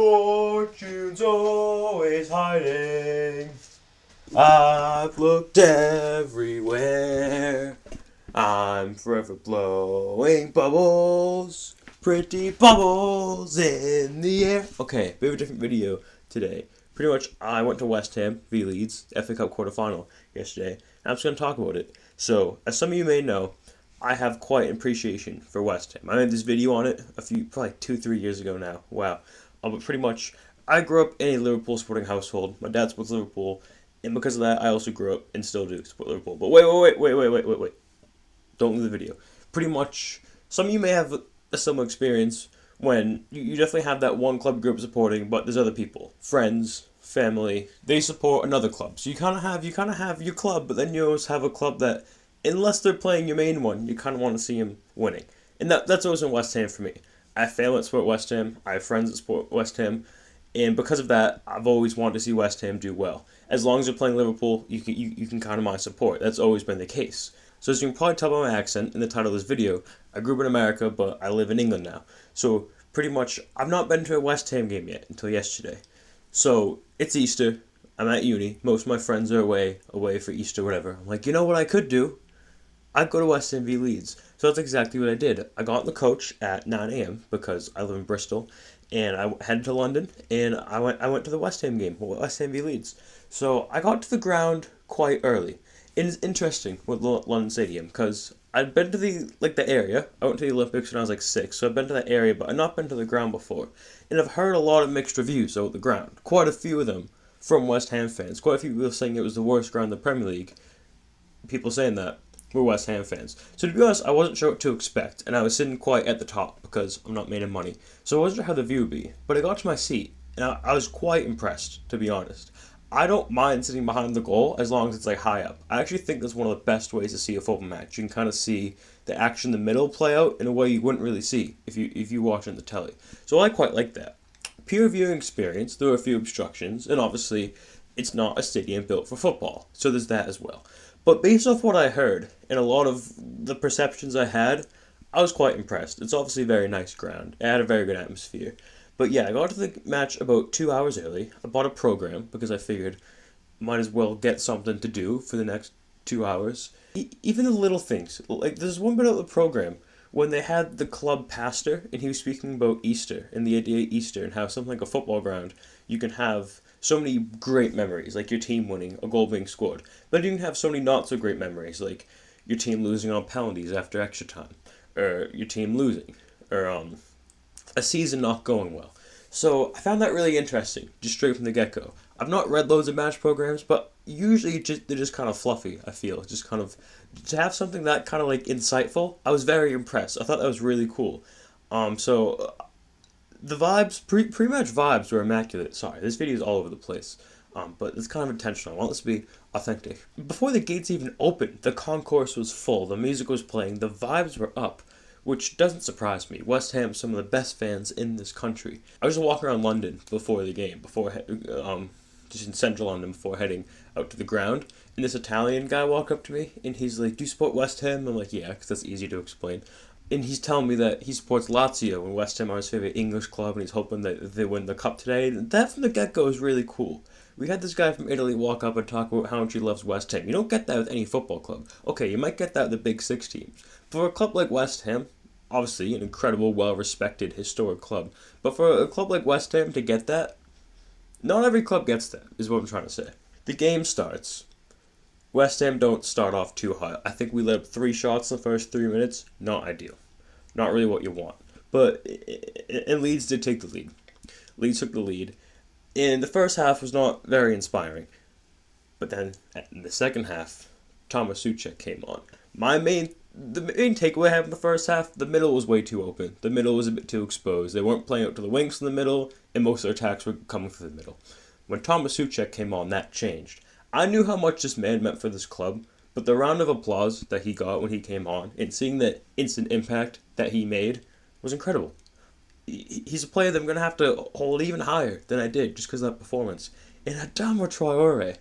Fortune's always hiding. I've looked everywhere. I'm forever blowing bubbles. Pretty bubbles in the air. Okay, we have a different video today. Pretty much, I went to West Ham v Leeds, FA Cup quarterfinal yesterday. And I'm just going to talk about it. So, as some of you may know, I have quite an appreciation for West Ham. I made this video on it probably 2-3 years ago now. Wow. But pretty much, I grew up in a Liverpool sporting household. My dad supports Liverpool, and because of that, I also grew up and still do support Liverpool. But wait. Don't leave the video. Pretty much, some of you may have a similar experience when you definitely have that one club group supporting, but there's other people, friends, family, they support another club. So you kind of have your club, but then you always have a club that, unless they're playing your main one, you kind of want to see them winning. And that's always in West Ham for me. I have family that support West Ham. I have friends that support West Ham. And because of that, I've always wanted to see West Ham do well. As long as they're playing Liverpool, you can count on my support. That's always been the case. So as you can probably tell by my accent in the title of this video, I grew up in America, but I live in England now. So pretty much, I've not been to a West Ham game yet until yesterday. So it's Easter. I'm at uni. Most of my friends are away for Easter, whatever. I'm like, you know what I could do? I'd go to West Ham v Leeds. So that's exactly what I did. I got in the coach at 9 a.m. because I live in Bristol, and I headed to London, and I went to the West Ham game, West Ham v Leeds. So I got to the ground quite early. It is interesting with London Stadium because I'd been to the area. I went to the Olympics when I was like 6, so I've been to that area, but I've not been to the ground before. And I've heard a lot of mixed reviews about the ground. Quite a few of them from West Ham fans. Quite a few people saying it was the worst ground in the Premier League. People saying that were West Ham fans. So to be honest, I wasn't sure what to expect, and I was sitting quite at the top because I'm not made of money. So I wasn't sure how the view would be. But I got to my seat, and I was quite impressed, to be honest. I don't mind sitting behind the goal as long as it's like high up. I actually think that's one of the best ways to see a football match. You can kind of see the action in the middle play out in a way you wouldn't really see if you watch on the telly. So I quite like that. Pure viewing experience, there are a few obstructions, and obviously it's not a stadium built for football. So there's that as well. But based off what I heard and a lot of the perceptions I had, I was quite impressed. It's obviously a very nice ground. It had a very good atmosphere. But yeah, I got to the match about 2 hours early. I bought a program because I figured might as well get something to do for the next 2 hours. Even the little things. Like, there's one bit of the program when they had the club pastor and he was speaking about Easter and the idea of Easter and how something like a football ground, you can have so many great memories, like your team winning, a goal being scored. But you can have so many not so great memories, like your team losing on penalties after extra time, or your team losing, or a season not going well. So I found that really interesting, just straight from the get-go. I've not read loads of match programs, but usually they're just kind of fluffy, I feel. Just kind of, to have something that kind of like insightful, I was very impressed. I thought that was really cool. So the vibes, pre-match vibes were immaculate. Sorry, this video is all over the place. But it's kind of intentional. I want this to be authentic. Before the gates even opened, the concourse was full, the music was playing, the vibes were up. Which doesn't surprise me. West Ham, some of the best fans in this country. I was just walking around London before the game, just in central London before heading out to the ground. And this Italian guy walked up to me, and he's like, "Do you support West Ham?" I'm like, "Yeah," because that's easy to explain. And he's telling me that he supports Lazio, and West Ham are his favorite English club, and he's hoping that they win the cup today. And that from the get-go is really cool. We had this guy from Italy walk up and talk about how much he loves West Ham. You don't get that with any football club. Okay, you might get that with the big six teams. For a club like West Ham, obviously an incredible, well-respected, historic club, but for a club like West Ham to get that, not every club gets that, is what I'm trying to say. The game starts. West Ham don't start off too hot. I think we let up 3 shots in the first 3 minutes. Not ideal. Not really what you want. But, and Leeds did take the lead. Leeds took the lead. And the first half was not very inspiring. But then, in the second half, Thomas Souček came on. The main takeaway I had in the first half, the middle was way too open. The middle was a bit too exposed. They weren't playing out to the wings in the middle, and most of their attacks were coming through the middle. When Thomas Souček came on, that changed. I knew how much this man meant for this club, but the round of applause that he got when he came on, and seeing the instant impact that he made, was incredible. He's a player that I'm going to have to hold even higher than I did just because of that performance. And Adama Traore.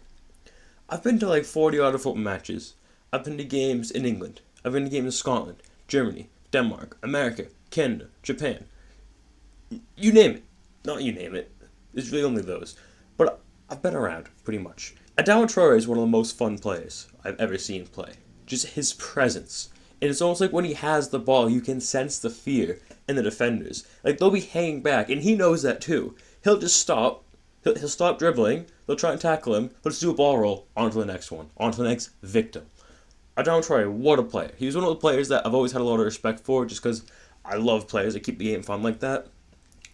I've been to like 40 other football matches. I've been to games in England. I've been to games in Scotland, Germany, Denmark, America, Canada, Japan. You name it. not you name it. It's really only those. But I've been around, pretty much. Adama Traore is one of the most fun players I've ever seen play. Just his presence. And it's almost like when he has the ball, you can sense the fear in the defenders. Like, they'll be hanging back, and he knows that too. He'll just stop. He'll stop dribbling. They'll try and tackle him. He'll just do a ball roll. On to the next one. On to the next victim. Adama Traore, what a player. He was one of the players that I've always had a lot of respect for, just because I love players that keep the game fun like that.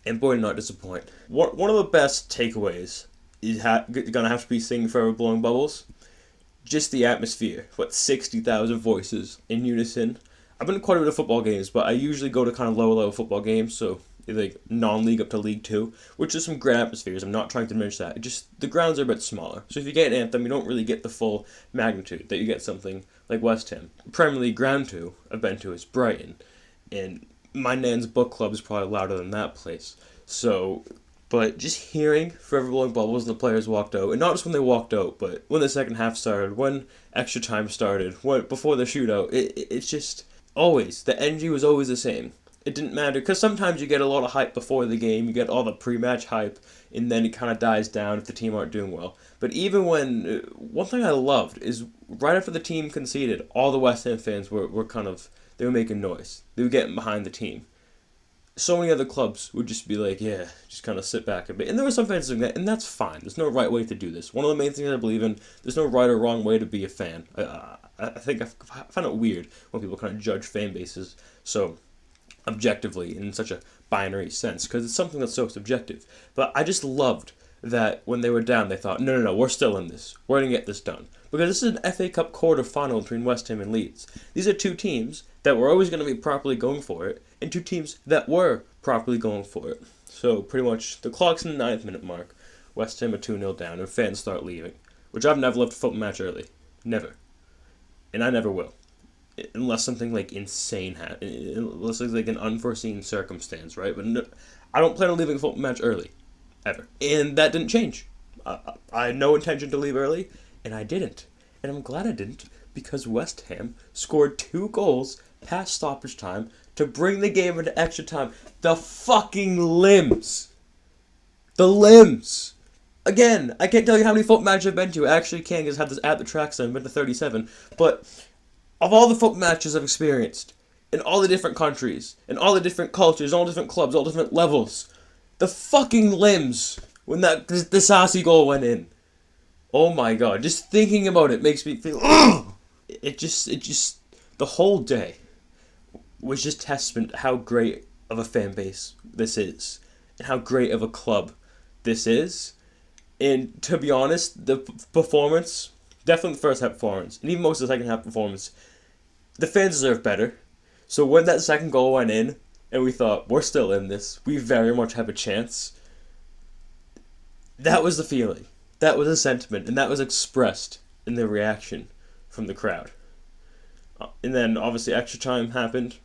And boy, did not disappoint. One of the best takeaways is gonna have to be singing Forever Blowing Bubbles. Just the atmosphere. 60,000 voices in unison. I've been to quite a bit of football games, but I usually go to kind of lower level football games, so like non-league up to League 2, which is some great atmospheres. I'm not trying to diminish that. It just, the grounds are a bit smaller. So if you get an Anthem, you don't really get the full magnitude that you get something like West Ham. Premier League Ground 2 I've been to is Brighton, and my nan's book club is probably louder than that place. So, but just hearing Forever Blowing Bubbles and the players walked out, and not just when they walked out, but when the second half started, when extra time started, before the shootout, it's just always, the energy was always the same. It didn't matter, because sometimes you get a lot of hype before the game, you get all the pre-match hype, and then it kind of dies down if the team aren't doing well. But even when, one thing I loved is, right after the team conceded, all the West Ham fans were kind of, they were making noise. They were getting behind the team. So many other clubs would just be like, yeah, just kind of sit back a bit. And there were some fans doing that, and that's fine. There's no right way to do this. One of the main things I believe in, there's no right or wrong way to be a fan. I think I find it weird when people kind of judge fan bases so objectively in such a binary sense, because it's something that's so subjective. But I just loved that when they were down, they thought, no, we're still in this. We're going to get this done. Because this is an FA Cup quarter-final between West Ham and Leeds. These are two teams that were always going to be properly going for it, and two teams that were properly going for it. So pretty much the clock's in the 9th minute mark. West Ham are 2-0 down, and fans start leaving. Which I've never left a football match early. Never. And I never will. Unless something like insane happens. Unless it's like an unforeseen circumstance, right? But no, I don't plan on leaving a football match early. Ever. And that didn't change. I had no intention to leave early, and I didn't. And I'm glad I didn't, because West Ham scored 2 goals past stoppage time to bring the game into extra time. The fucking limbs. The limbs. Again, I can't tell you how many football matches I've been to. I actually can, because I have this at the tracks, and I've been to 37. But of all the football matches I've experienced, in all the different countries, in all the different cultures, all different clubs, all different levels, the fucking limbs when the Sassy goal went in. Oh my god, just thinking about it makes me feel, ugh! It just, the whole day was just testament to how great of a fan base this is, and how great of a club this is. And to be honest, the performance, definitely the first half performance, and even most of the second half performance, the fans deserve better. So when that second goal went in, and we thought, we're still in this, we very much have a chance, that was the feeling. That was the sentiment, and that was expressed in the reaction from the crowd. And then, obviously, extra time happened.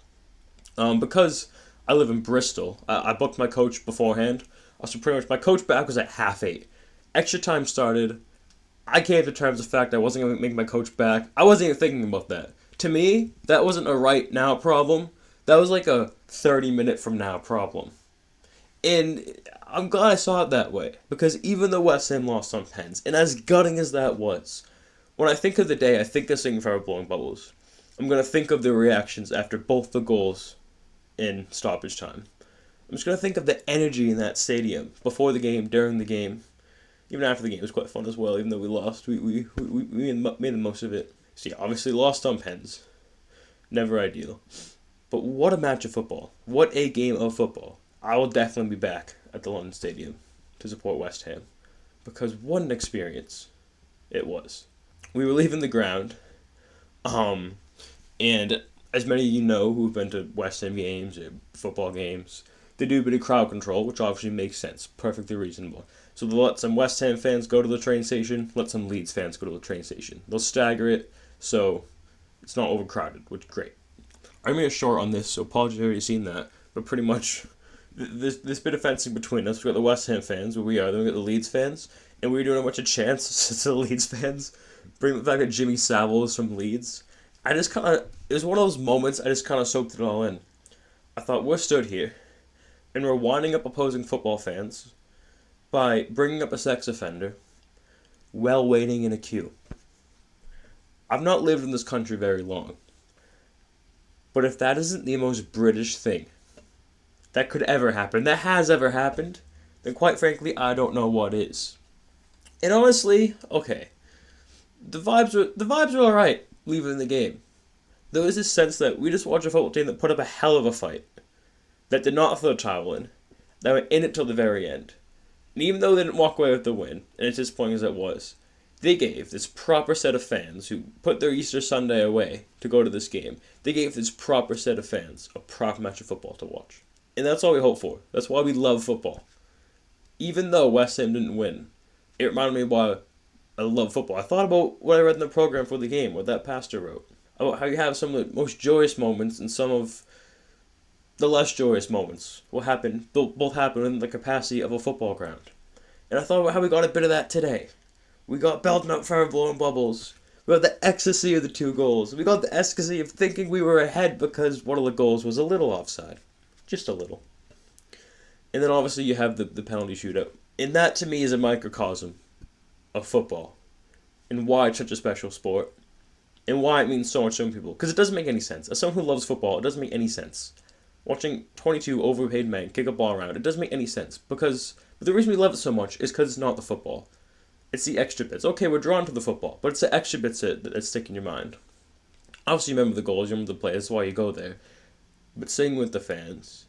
Because I live in Bristol, I booked my coach beforehand. So pretty much my coach back was at 8:30. Extra time started. I came to terms with the fact I wasn't going to make my coach back. I wasn't even thinking about that. To me, that wasn't a right now problem. That was like a 30-minute from now problem. And I'm glad I saw it that way, because even though West Ham lost on pens, and as gutting as that was, when I think of the day, I think of singing Forever Blowing Bubbles. I'm going to think of the reactions after both the goals in stoppage time. I'm just going to think of the energy in that stadium, before the game, during the game, even after the game. It was quite fun as well, even though we lost. We made the most of it. So yeah, obviously lost on pens. Never ideal. But what a match of football. What a game of football. I will definitely be back at the London Stadium to support West Ham, because what an experience it was. We were leaving the ground, and as many of you know who've been to West Ham games or football games, they do a bit of crowd control, which obviously makes sense, perfectly reasonable. So they'll let some West Ham fans go to the train station, let some Leeds fans go to the train station. They'll stagger it so it's not overcrowded, which is great. I made a short on this, so apologies if you've already seen that, but pretty much this bit of fencing between us. We got the West Ham fans, where we are, then we got the Leeds fans, and we were doing a bunch of chants to the Leeds fans. Bring the fact that Jimmy Savile is from Leeds. I just kind of, it was one of those moments I just kind of soaked it all in. I thought, we're stood here, and we're winding up opposing football fans by bringing up a sex offender while waiting in a queue. I've not lived in this country very long, but if that isn't the most British thing that could ever happen, that has ever happened, then quite frankly, I don't know what is. And honestly, okay, the vibes were alright leaving the game. There was this sense that we just watched a football team that put up a hell of a fight, that did not throw the towel in, that went in it till the very end. And even though they didn't walk away with the win, and as disappointing as it was, they gave this proper set of fans who put their Easter Sunday away to go to this game, they gave this proper set of fans a proper match of football to watch. And that's all we hope for. That's why we love football. Even though West Ham didn't win, it reminded me of why I love football. I thought about what I read in the program for the game, what that pastor wrote, about how you have some of the most joyous moments and some of the less joyous moments will happen. They'll both happen in the capacity of a football ground. And I thought about how we got a bit of that today. We got belting up forever blowing bubbles. We got the ecstasy of the 2 goals. We got the ecstasy of thinking we were ahead because one of the goals was a little offside. Just a little. And then obviously you have the penalty shootout. And that to me is a microcosm of football. And why it's such a special sport. And why it means so much to some people. Because it doesn't make any sense. As someone who loves football, it doesn't make any sense. Watching 22 overpaid men kick a ball around, it doesn't make any sense. But the reason we love it so much is because it's not the football. It's the extra bits. Okay, we're drawn to the football, but it's the extra bits that stick in your mind. Obviously, you remember the goals, you remember the plays, that's why you go there. But sitting with the fans,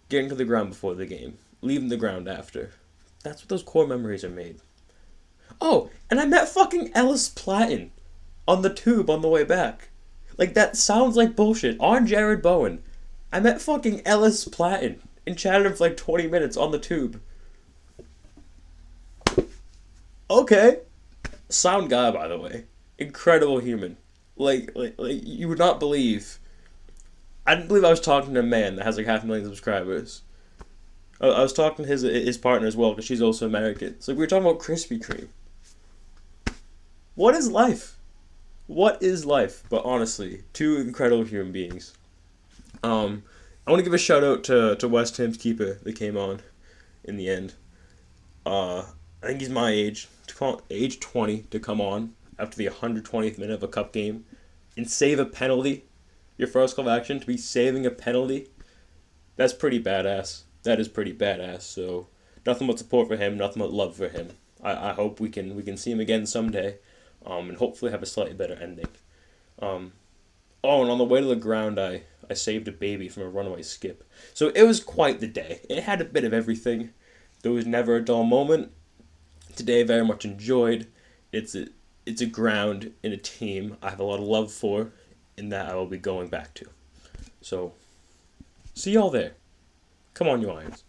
getting to the ground before the game, leaving the ground after, that's what those core memories are made. Oh, and I met fucking Ellis Platten on the tube on the way back. Like, that sounds like bullshit. On Jared Bowen. I met fucking Ellis Platten and chatted him for like 20 minutes on the tube. Okay. Sound guy, by the way. Incredible human. Like you would not believe. I didn't believe I was talking to a man that has like 500,000 subscribers. I was talking to his partner as well, because she's also American. So we were talking about Krispy Kreme. What is life? What is life? But honestly, 2 incredible human beings. I want to give a shout out to West Ham's keeper that came on in the end. I think he's my age, age 20, to come on after the 120th minute of a cup game and save a penalty. Your first call of action to be saving a penalty. That's pretty badass. That is pretty badass. So nothing but support for him, nothing but love for him. I hope we can see him again someday, and hopefully have a slightly better ending. And on the way to the ground, I saved a baby from a runaway skip. So it was quite the day. It had a bit of everything. There was never a dull moment. Today, very much enjoyed. It's a ground in a team I have a lot of love for, and that I will be going back to. So, see y'all there. Come on, you Irons.